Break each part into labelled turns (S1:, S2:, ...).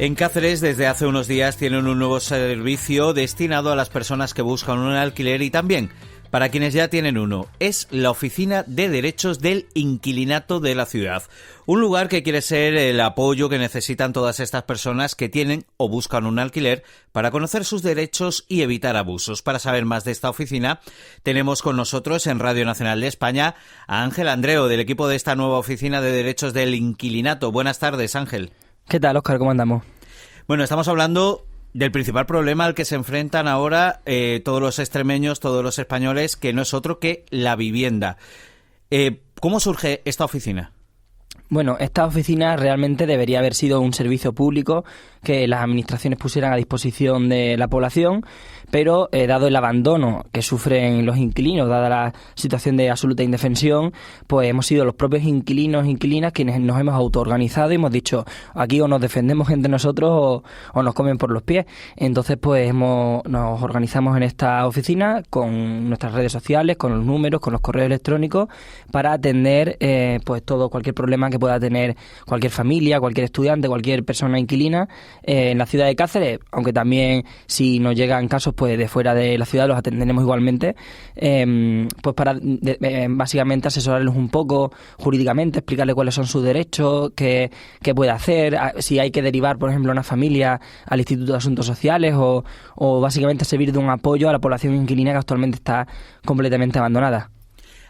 S1: En Cáceres, desde hace unos días, tienen un nuevo servicio destinado a las personas que buscan un alquiler y también para quienes ya tienen uno. Es la Oficina de Derechos del Inquilinato de la ciudad. Un lugar que quiere ser el apoyo que necesitan todas estas personas que tienen o buscan un alquiler para conocer sus derechos y evitar abusos. Para saber más de esta oficina, tenemos con nosotros en Radio Nacional de España a Ángel Andreu, del equipo de esta nueva Oficina de Derechos del Inquilinato. Buenas tardes, Ángel.
S2: ¿Qué tal, Óscar? ¿Cómo andamos?
S1: Bueno, estamos hablando del principal problema al que se enfrentan ahora todos los extremeños, todos los españoles, que no es otro que la vivienda. ¿Cómo surge esta oficina?
S2: Bueno, esta oficina realmente debería haber sido un servicio público que las administraciones pusieran a disposición de la población, pero dado el abandono que sufren los inquilinos, dada la situación de absoluta indefensión, pues hemos sido los propios inquilinos e inquilinas quienes nos hemos autoorganizado y hemos dicho, aquí o nos defendemos entre nosotros o nos comen por los pies. Entonces, pues nos organizamos en esta oficina con nuestras redes sociales, con los números, con los correos electrónicos, para atender pues cualquier problema que pueda tener cualquier familia, cualquier estudiante, cualquier persona inquilina en la ciudad de Cáceres, aunque también si nos llegan casos pues de fuera de la ciudad los atenderemos igualmente, pues para básicamente asesorarlos un poco jurídicamente, explicarles cuáles son sus derechos, qué puede hacer, si hay que derivar, por ejemplo, a una familia al Instituto de Asuntos Sociales o básicamente servir de un apoyo a la población inquilina que actualmente está completamente abandonada.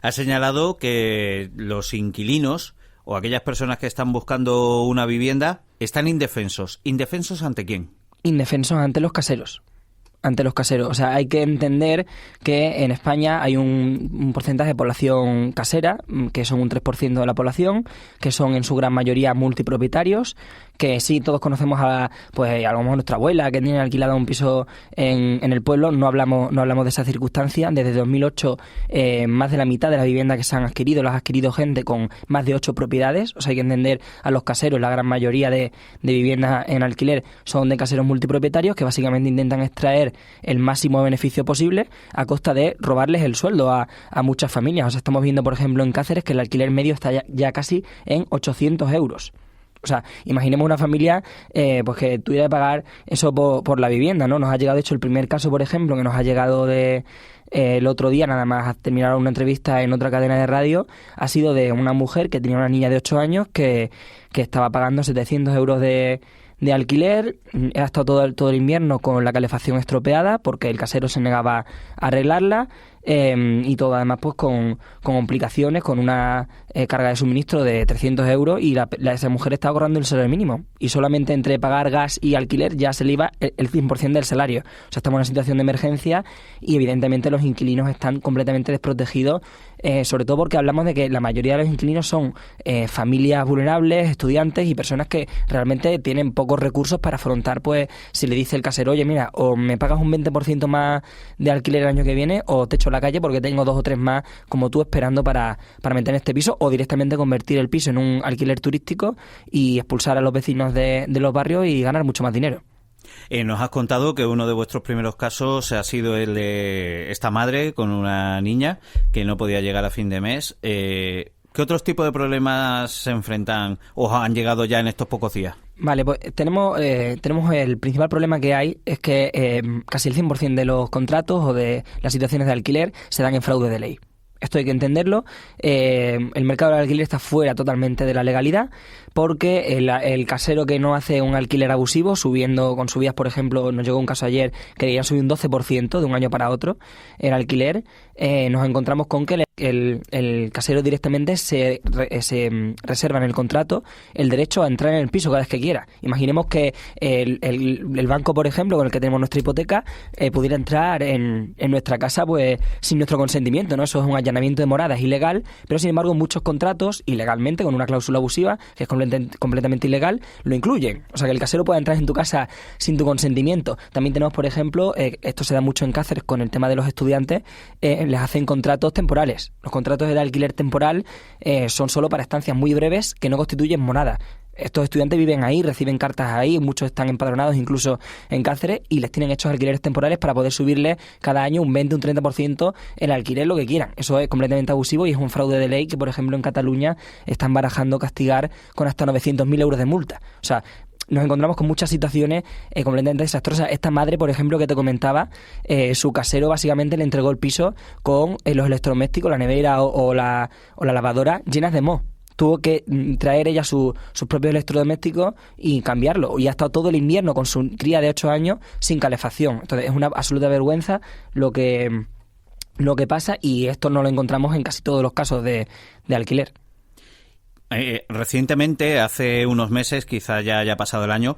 S1: Ha señalado que los inquilinos o aquellas personas que están buscando una vivienda están indefensos. ¿Indefensos ante quién?
S2: Indefensos ante los caseros. O sea, hay que entender que en España hay un porcentaje de población casera, que son un 3% de la población, que son en su gran mayoría multipropietarios, que sí todos conocemos a lo mejor nuestra abuela que tiene alquilado un piso en el pueblo. No hablamos de esa circunstancia. Desde 2008 más de la mitad de las viviendas que se han adquirido las ha adquirido gente con más de 8 propiedades. O sea, hay que entender a los caseros. La gran mayoría de viviendas en alquiler son de caseros multipropietarios que básicamente intentan extraer el máximo beneficio posible a costa de robarles el sueldo a muchas familias. O sea, estamos viendo, por ejemplo, en Cáceres que el alquiler medio está ya casi en 800 euros. O sea, imaginemos una familia pues que tuviera que pagar eso por la vivienda, ¿no? Nos ha llegado, de hecho, el primer caso, por ejemplo, que nos ha llegado el otro día, nada más terminar una entrevista en otra cadena de radio, ha sido de una mujer que tenía una niña de 8 años que estaba pagando 700 euros de alquiler. Ha estado todo el invierno con la calefacción estropeada porque el casero se negaba a arreglarla, y todo además pues con complicaciones, con una carga de suministro de 300 euros y esa mujer estaba cobrando el salario mínimo y solamente entre pagar gas y alquiler ya se le iba el 100% del salario. O sea, estamos en una situación de emergencia y evidentemente los inquilinos están completamente desprotegidos, sobre todo porque hablamos de que la mayoría de los inquilinos son familias vulnerables, estudiantes y personas que realmente tienen pocos recursos para afrontar, pues si le dice el casero, oye, mira, o me pagas un 20% más de alquiler el año que viene o te echo a la calle porque tengo 2 o 3 más como tú esperando para meter en este piso, o directamente convertir el piso en un alquiler turístico y expulsar a los vecinos de los barrios y ganar mucho más dinero.
S1: Nos has contado que uno de vuestros primeros casos ha sido el de esta madre con una niña que no podía llegar a fin de mes. ¿Qué otros tipos de problemas se enfrentan o han llegado ya en estos pocos días?
S2: Vale, pues tenemos el principal problema que hay es que casi el 100% de los contratos o de las situaciones de alquiler se dan en fraude de ley. Esto hay que entenderlo. El mercado del alquiler está fuera totalmente de la legalidad porque el casero que no hace un alquiler abusivo, con subidas, por ejemplo, nos llegó un caso ayer que debían subir un 12% de un año para otro el alquiler, nos encontramos con que el casero directamente se reserva en el contrato el derecho a entrar en el piso cada vez que quiera. Imaginemos que el banco, por ejemplo, con el que tenemos nuestra hipoteca, pudiera entrar en nuestra casa pues sin nuestro consentimiento, ¿no? Eso es un allanamiento de morada, es ilegal, pero sin embargo muchos contratos, ilegalmente, con una cláusula abusiva, que es completamente ilegal, lo incluyen. O sea, que el casero pueda entrar en tu casa sin tu consentimiento. También tenemos, por ejemplo, esto se da mucho en Cáceres con el tema de los estudiantes, les hacen contratos temporales. Los contratos de alquiler temporal son solo para estancias muy breves que no constituyen morada. Estos estudiantes viven ahí, reciben cartas ahí, muchos están empadronados incluso en Cáceres y les tienen hechos alquileres temporales para poder subirles cada año un 20, un 30% el alquiler, lo que quieran. Eso es completamente abusivo y es un fraude de ley que, por ejemplo, en Cataluña están barajando castigar con hasta 900.000 euros de multa. O sea, nos encontramos con muchas situaciones completamente desastrosas. Esta madre, por ejemplo, que te comentaba, su casero básicamente le entregó el piso con los electrodomésticos, la nevera o la lavadora llenas de moho. Tuvo que traer ella sus propios electrodomésticos y cambiarlo. Y ha estado todo el invierno con su cría de 8 años sin calefacción. Entonces es una absoluta vergüenza lo que pasa, y esto no lo encontramos en casi todos los casos de alquiler.
S1: Recientemente, hace unos meses, quizá ya haya pasado el año,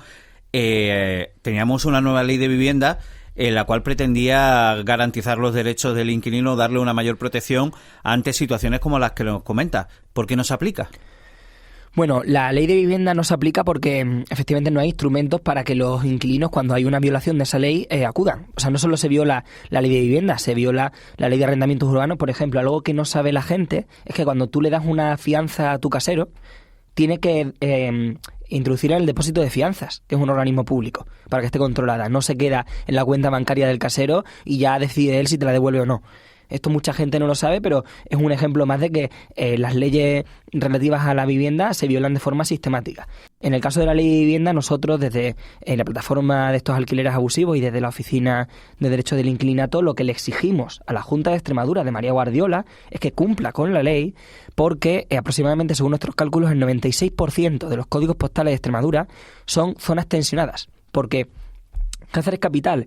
S1: teníamos una nueva ley de vivienda en la cual pretendía garantizar los derechos del inquilino, darle una mayor protección ante situaciones como las que nos comenta. ¿Por qué no se aplica?
S2: Bueno, la ley de vivienda no se aplica porque efectivamente no hay instrumentos para que los inquilinos, cuando hay una violación de esa ley, acudan. O sea, no solo se viola la ley de vivienda, se viola la ley de arrendamientos urbanos, por ejemplo. Algo que no sabe la gente es que cuando tú le das una fianza a tu casero, tiene que introducir el depósito de fianzas, que es un organismo público, para que esté controlada. No se queda en la cuenta bancaria del casero y ya decide él si te la devuelve o no. Esto mucha gente no lo sabe, pero es un ejemplo más de que las leyes relativas a la vivienda se violan de forma sistemática. En el caso de la ley de vivienda, nosotros desde la plataforma de estos alquileres abusivos y desde la Oficina de Derechos del Inquilinato, lo que le exigimos a la Junta de Extremadura de María Guardiola es que cumpla con la ley, porque aproximadamente, según nuestros cálculos, el 96% de los códigos postales de Extremadura son zonas tensionadas, porque Cáceres Capital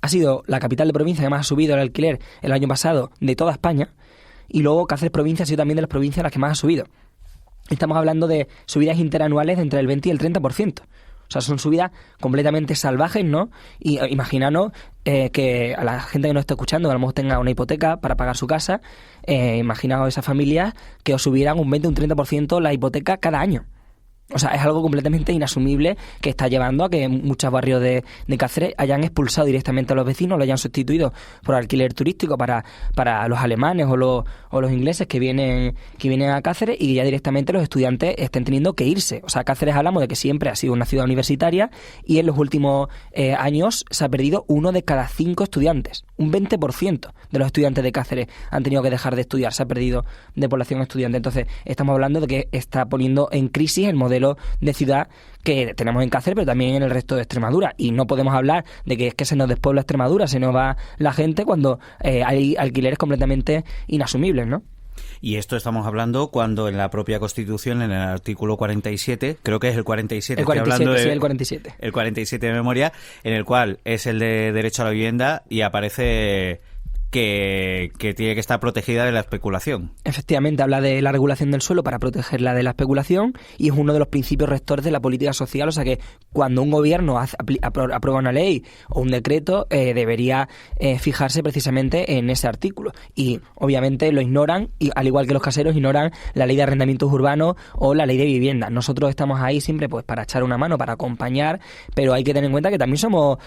S2: ha sido la capital de provincia que más ha subido el alquiler el año pasado de toda España, y luego Cáceres Provincia ha sido también de las provincias las que más ha subido. Estamos hablando de subidas interanuales de entre el 20 y el 30%. O sea, son subidas completamente salvajes, ¿no? Y imaginanos que a la gente que nos está escuchando, que a lo mejor tenga una hipoteca para pagar su casa, imaginaos esas familias que os subieran un 20 o un 30% la hipoteca cada año. O sea, es algo completamente inasumible que está llevando a que muchos barrios de Cáceres hayan expulsado directamente a los vecinos, lo hayan sustituido por alquiler turístico para los alemanes o los ingleses que vienen a Cáceres, y ya directamente los estudiantes estén teniendo que irse. O sea, Cáceres, hablamos de que siempre ha sido una ciudad universitaria, y en los últimos años se ha perdido 1 de cada 5 estudiantes. Un 20% de los estudiantes de Cáceres han tenido que dejar de estudiar, se ha perdido de población estudiante. Entonces, estamos hablando de que está poniendo en crisis el modelo de ciudad que tenemos en Cáceres, pero también en el resto de Extremadura. Y no podemos hablar de que es que se nos despuebla Extremadura, se nos va la gente, cuando hay alquileres completamente inasumibles, ¿no?
S1: Y esto estamos hablando cuando en la propia Constitución, en el artículo 47, creo que es el 47,
S2: el 47,
S1: estoy hablando
S2: sí, el 47.
S1: El 47 de memoria, en el cual es el de derecho a la vivienda, y aparece que tiene que estar protegida de la especulación. Efectivamente,
S2: habla de la regulación del suelo para protegerla de la especulación, y es uno de los principios rectores de la política social. O sea que cuando un gobierno aprueba una ley o un decreto, debería fijarse precisamente en ese artículo. Y obviamente lo ignoran, y al igual que los caseros ignoran la ley de arrendamientos urbanos o la ley de vivienda. Nosotros estamos ahí siempre pues para echar una mano, para acompañar, pero hay que tener en cuenta que también somos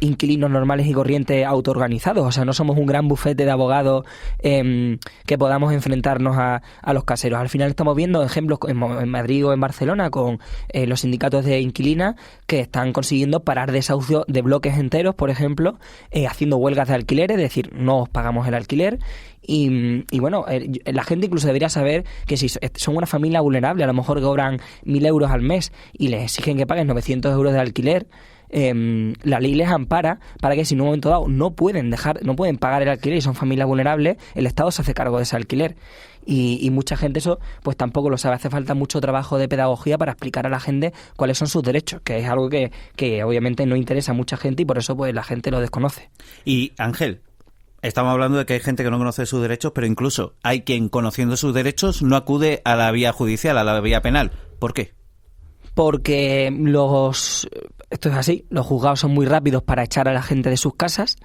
S2: inquilinos normales y corrientes autoorganizados. O sea, no somos un gran bufete de abogados que podamos enfrentarnos a los caseros. Al final estamos viendo ejemplos en Madrid o en Barcelona con los sindicatos de inquilinas que están consiguiendo parar desahucios de bloques enteros, por ejemplo, haciendo huelgas de alquiler, es decir, no os pagamos el alquiler. Y bueno, la gente incluso debería saber que si son una familia vulnerable, a lo mejor cobran 1.000 euros al mes y les exigen que paguen 900 euros de alquiler, la ley les ampara para que si en un momento dado no pueden pagar el alquiler y son familias vulnerables, el Estado se hace cargo de ese alquiler. Y mucha gente eso pues tampoco lo sabe. Hace falta mucho trabajo de pedagogía para explicar a la gente cuáles son sus derechos, que es algo que obviamente no interesa a mucha gente, y por eso pues la gente lo desconoce.
S1: Y Ángel, estamos hablando de que hay gente que no conoce sus derechos, pero incluso hay quien, conociendo sus derechos, no acude a la vía judicial, a la vía penal. ¿Por qué?
S2: Porque esto es así, los juzgados son muy rápidos para echar a la gente de sus casas,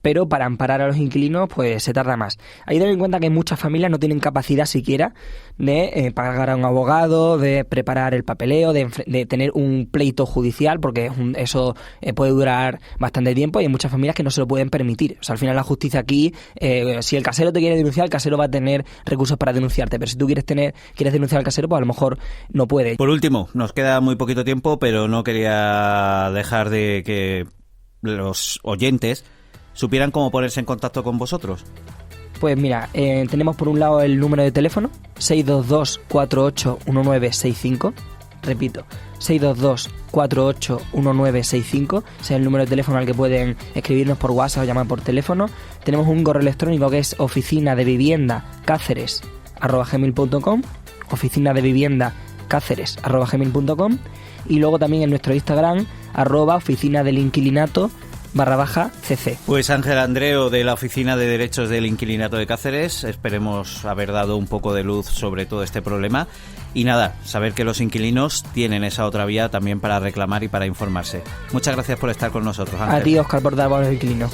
S2: pero para amparar a los inquilinos pues se tarda más. Hay que tener en cuenta que muchas familias no tienen capacidad siquiera de pagar a un abogado, de preparar el papeleo, de tener un pleito judicial, porque eso puede durar bastante tiempo, y hay muchas familias que no se lo pueden permitir. O sea, al final la justicia aquí, si el casero te quiere denunciar, el casero va a tener recursos para denunciarte, pero si tú quieres denunciar al casero, pues a lo mejor no puede.
S1: Por último, nos queda muy poquito tiempo, pero no quería dejar de que los oyentes supieran cómo ponerse en contacto con vosotros.
S2: Pues mira, tenemos por un lado el número de teléfono 622 481965, Repito, 622-481965, ese es el número de teléfono al que pueden escribirnos por WhatsApp o llamar por teléfono. Tenemos un correo electrónico que es oficinadeviviendacáceres@gmail.com, oficinadeviviendacáceres@gmail.com, y luego también en nuestro Instagram, @oficinadelinquilinato_cc.
S1: Pues Ángel Andreo, de la Oficina de Derechos del Inquilinato de Cáceres, esperemos haber dado un poco de luz sobre todo este problema. Y nada, saber que los inquilinos tienen esa otra vía también para reclamar y para informarse. Muchas gracias por estar con nosotros, Ángel.
S2: A ti, Óscar, por dar voz a los inquilinos.